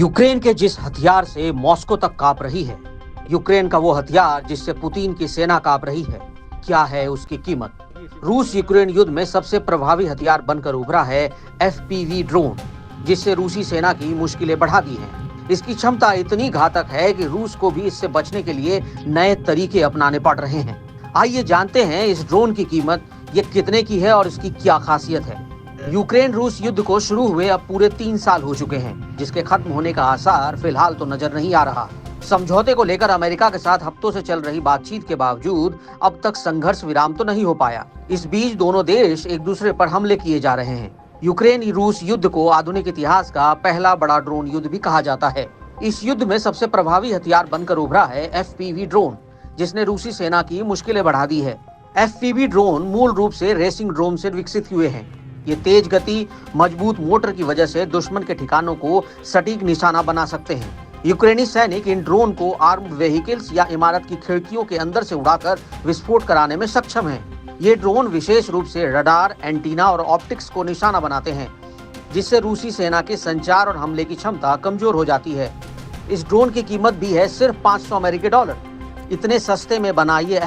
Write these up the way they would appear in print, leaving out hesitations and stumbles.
Ukraine के जिस हथियार से मॉस्को तक कांप रही है, यूक्रेन का वो हथियार जिससे पुतिन की सेना कांप रही है, क्या है उसकी कीमत? रूस यूक्रेन युद्ध में सबसे प्रभावी हथियार बनकर उभरा है एफपीवी ड्रोन, जिससे रूसी सेना की मुश्किलें बढ़ा दी हैं। इसकी क्षमता इतनी घातक है कि रूस को भी इससे बचने के लिए नए तरीके अपनाने पड़ रहे हैं। आइए जानते हैं इस ड्रोन की कीमत, ये कितने की है और इसकी क्या खासियत है। यूक्रेन रूस युद्ध को शुरू हुए अब पूरे 3 साल हो चुके हैं, जिसके खत्म होने का आसार फिलहाल तो नजर नहीं आ रहा। समझौते को लेकर अमेरिका के साथ हफ्तों से चल रही बातचीत के बावजूद अब तक संघर्ष विराम तो नहीं हो पाया। इस बीच दोनों देश एक दूसरे पर हमले किए जा रहे हैं। यूक्रेन रूस युद्ध को आधुनिक इतिहास का पहला बड़ा ड्रोन युद्ध भी कहा जाता है। इस युद्ध में सबसे प्रभावी हथियार बनकर उभरा है एफपीवी ड्रोन, जिसने रूसी सेना की मुश्किलें बढ़ा दी है। एफपीवी ड्रोन मूल रूप से रेसिंग ड्रोन से विकसित हुए हैं। ये तेज गति, मजबूत मोटर की वजह से दुश्मन के ठिकानों को सटीक निशाना बना सकते हैं। यूक्रेनी सैनिक इन ड्रोन को आर्म्ड व्हीकल्स या इमारत की खिड़कियों के अंदर से उड़ाकर विस्फोट कराने में सक्षम हैं। ये ड्रोन विशेष रूप से रडार, एंटीना और ऑप्टिक्स को निशाना बनाते हैं, जिससे रूसी सेना के संचार और हमले की क्षमता कमजोर हो जाती है। इस ड्रोन की कीमत भी है सिर्फ $500। इतने सस्ते में बना ये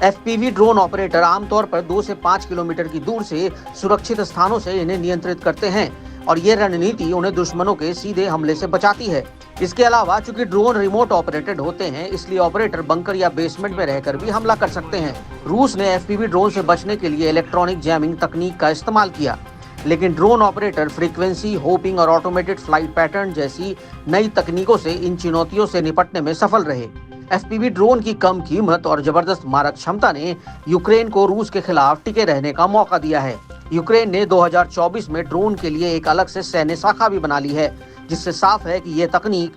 एफपीवी ड्रोन ऑपरेटर आमतौर पर 2 से 5 किलोमीटर की दूर से सुरक्षित स्थानों से इन्हें नियंत्रित करते हैं और ये रणनीति उन्हें दुश्मनों के सीधे हमले से बचाती है। इसके अलावा चूंकि ड्रोन रिमोट ऑपरेटेड होते हैं, इसलिए ऑपरेटर बंकर या बेसमेंट में रहकर भी हमला कर सकते हैं। रूस ने एफपीवी ड्रोन से बचने के लिए इलेक्ट्रॉनिक जैमिंग तकनीक का इस्तेमाल किया, लेकिन ड्रोन ऑपरेटर फ्रीक्वेंसी होपिंग और ऑटोमेटेड फ्लाइट पैटर्न जैसी नई तकनीकों से इन चुनौतियों से निपटने में सफल रहे। एफपीवी ड्रोन की कम कीमत और जबरदस्त मारक क्षमता ने यूक्रेन को रूस के खिलाफ टिके रहने का मौका दिया है। यूक्रेन ने 2024 में ड्रोन के लिए एक अलग से सैन्य शाखा भी बना ली है, जिससे साफ है कि ये तकनीक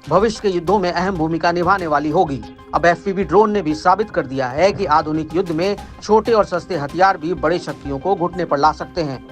भविष्य के युद्धों में अहम भूमिका निभाने वाली होगी। अब एफपीवी ड्रोन ने भी साबित कर दिया है कि आधुनिक युद्ध में छोटे और सस्ते हथियार भी बड़े शक्तियों को घुटने पर ला सकते हैं।